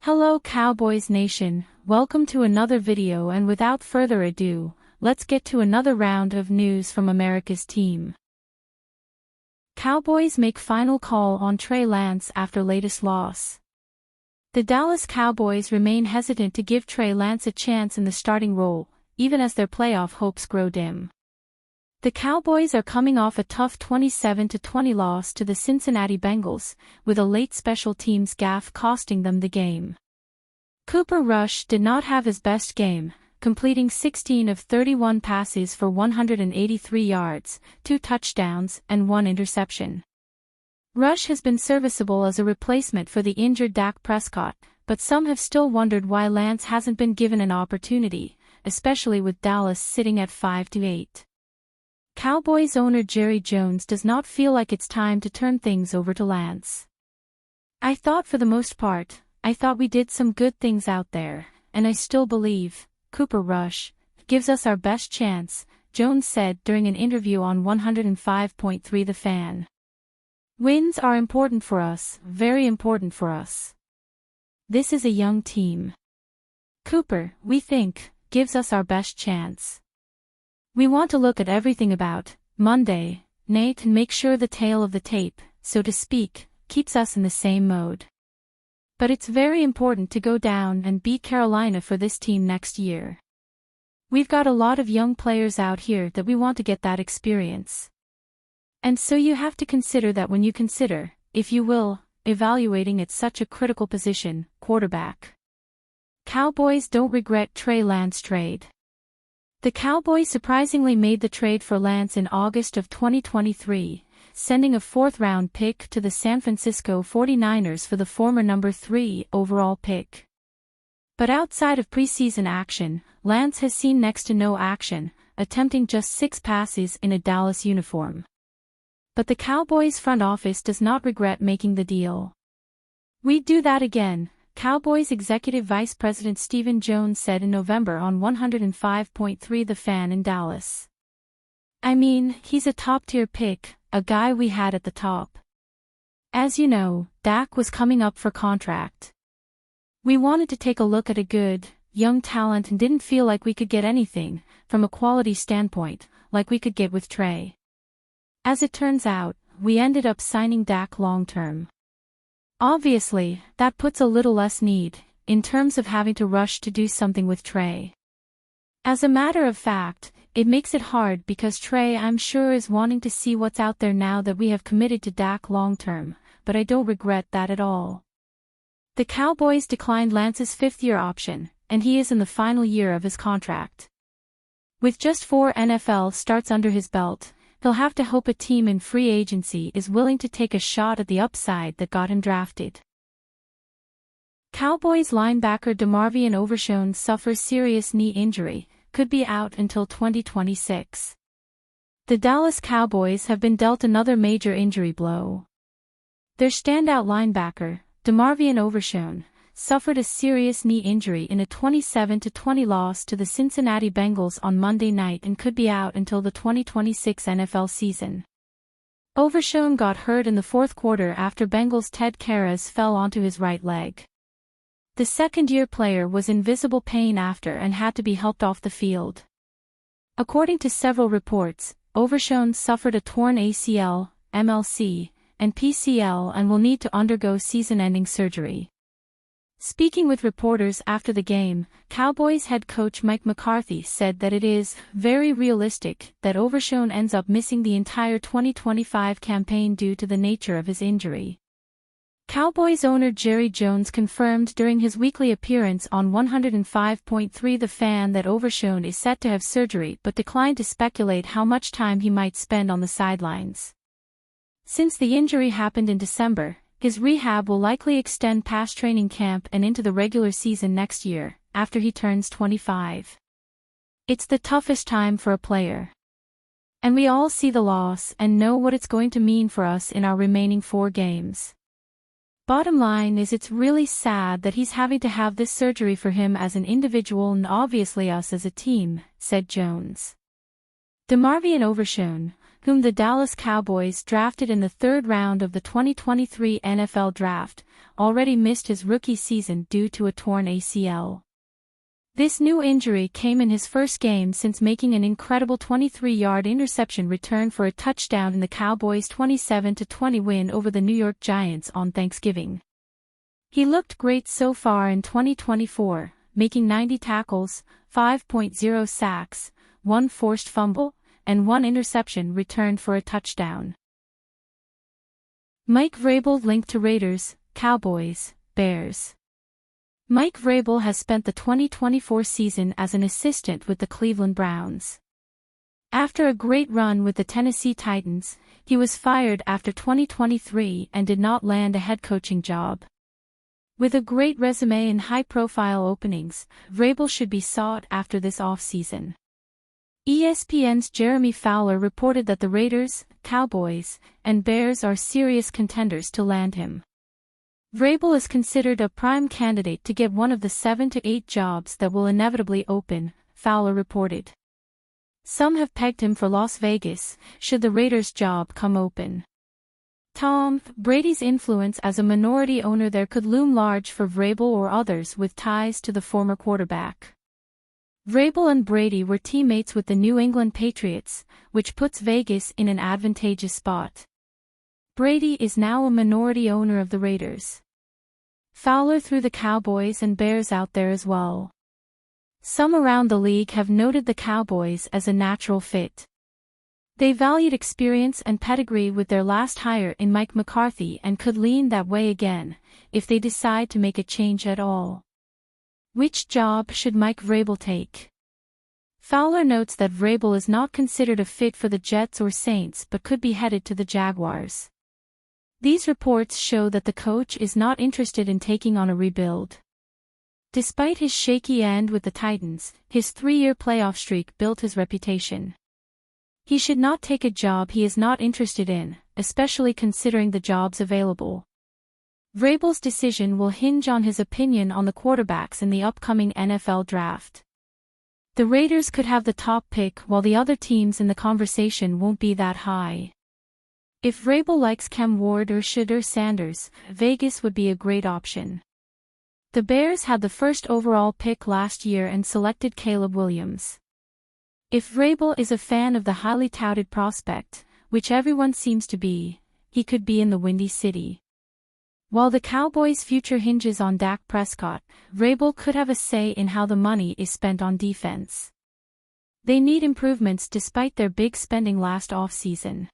Hello Cowboys Nation, welcome to another video, and without further ado, let's get to another round of news from America's team. Cowboys make final call on Trey Lance after latest loss. The Dallas Cowboys remain hesitant to give Trey Lance a chance in the starting role, even as their playoff hopes grow dim. The Cowboys are coming off a tough 27-20 loss to the Cincinnati Bengals, with a late special teams gaffe costing them the game. Cooper Rush did not have his best game, completing 16 of 31 passes for 183 yards, 2 touchdowns, and 1 interception. Rush has been serviceable as a replacement for the injured Dak Prescott, but some have still wondered why Lance hasn't been given an opportunity, especially with Dallas sitting at 5-8. Cowboys owner Jerry Jones does not feel like it's time to turn things over to Lance. "I thought for the most part, we did some good things out there, and I still believe Cooper Rush gives us our best chance," Jones said during an interview on 105.3 The Fan. "Wins are important for us, very important for us. This is a young team. Cooper, we think, gives us our best chance. We want to look at everything about Monday night and make sure the tail of the tape, so to speak, keeps us in the same mode. But it's very important to go down and beat Carolina for this team next year. We've got a lot of young players out here that we want to get that experience. And so you have to consider that when you consider, if you will, evaluating at such a critical position, quarterback. Cowboys don't regret Trey Lance trade." The Cowboys surprisingly made the trade for Lance in August of 2023, sending a 4th-round pick to the San Francisco 49ers for the former number 3 overall pick. But outside of preseason action, Lance has seen next to no action, attempting just 6 passes in a Dallas uniform. But the Cowboys front office does not regret making the deal. "We'd do that again," Cowboys Executive Vice President Stephen Jones said in November on 105.3 The Fan in Dallas. "I mean, he's a top-tier pick, a guy we had at the top. As you know, Dak was coming up for contract. We wanted to take a look at a good, young talent and didn't feel like we could get anything, from a quality standpoint, like we could get with Trey. As it turns out, we ended up signing Dak long-term. Obviously, that puts a little less need, in terms of having to rush to do something with Trey. As a matter of fact, it makes it hard because Trey, I'm sure, is wanting to see what's out there now that we have committed to Dak long-term, but I don't regret that at all." The Cowboys declined Lance's 5th-year option, and he is in the final year of his contract. With just 4 NFL starts under his belt, he'll have to hope a team in free agency is willing to take a shot at the upside that got him drafted. Cowboys linebacker DeMarvion Overshown suffers serious knee injury, could be out until 2026. The Dallas Cowboys have been dealt another major injury blow. Their standout linebacker, DeMarvion Overshown, suffered a serious knee injury in a 27-20 loss to the Cincinnati Bengals on Monday night and could be out until the 2026 NFL season. Overshown got hurt in the 4th quarter after Bengals Ted Karras fell onto his right leg. The second-year player was in visible pain after and had to be helped off the field. According to several reports, Overshown suffered a torn ACL, MLC, and PCL and will need to undergo season-ending surgery. Speaking with reporters after the game, Cowboys head coach Mike McCarthy said that it is very realistic that Overshown ends up missing the entire 2025 campaign due to the nature of his injury. Cowboys owner Jerry Jones confirmed during his weekly appearance on 105.3 The Fan that Overshown is set to have surgery but declined to speculate how much time he might spend on the sidelines. Since the injury happened in December, his rehab will likely extend past training camp and into the regular season next year, after he turns 25. It's the toughest time for a player. And we all see the loss and know what it's going to mean for us in our remaining 4 games. Bottom line is it's really sad that he's having to have this surgery for him as an individual and obviously us as a team," said Jones. DeMarvion Overshown, whom the Dallas Cowboys drafted in the third round of the 2023 NFL Draft, already missed his rookie season due to a torn ACL. This new injury came in his first game since making an incredible 23-yard interception return for a touchdown in the Cowboys' 27-20 win over the New York Giants on Thanksgiving. He looked great so far in 2024, making 90 tackles, 5.0 sacks, 1 forced fumble, and 1 interception returned for a touchdown. Mike Vrabel linked to Raiders, Cowboys, Bears. Mike Vrabel has spent the 2024 season as an assistant with the Cleveland Browns. After a great run with the Tennessee Titans, he was fired after 2023 and did not land a head coaching job. With a great resume and high-profile openings, Vrabel should be sought after this offseason. ESPN's Jeremy Fowler reported that the Raiders, Cowboys, and Bears are serious contenders to land him. Vrabel is considered a prime candidate to get one of the 7 to 8 jobs that will inevitably open, Fowler reported. Some have pegged him for Las Vegas, should the Raiders' job come open. Tom Brady's influence as a minority owner there could loom large for Vrabel or others with ties to the former quarterback. Vrabel and Brady were teammates with the New England Patriots, which puts Vegas in an advantageous spot. Brady is now a minority owner of the Raiders. Fowler threw the Cowboys and Bears out there as well. Some around the league have noted the Cowboys as a natural fit. They valued experience and pedigree with their last hire in Mike McCarthy and could lean that way again, if they decide to make a change at all. Which job should Mike Vrabel take? Fowler notes that Vrabel is not considered a fit for the Jets or Saints but could be headed to the Jaguars. These reports show that the coach is not interested in taking on a rebuild. Despite his shaky end with the Titans, his 3-year playoff streak built his reputation. He should not take a job he is not interested in, especially considering the jobs available. Vrabel's decision will hinge on his opinion on the quarterbacks in the upcoming NFL Draft. The Raiders could have the top pick while the other teams in the conversation won't be that high. If Vrabel likes Cam Ward or Shedeur Sanders, Vegas would be a great option. The Bears had the first overall pick last year and selected Caleb Williams. If Vrabel is a fan of the highly touted prospect, which everyone seems to be, he could be in the Windy City. While the Cowboys' future hinges on Dak Prescott, Vrabel could have a say in how the money is spent on defense. They need improvements despite their big spending last offseason.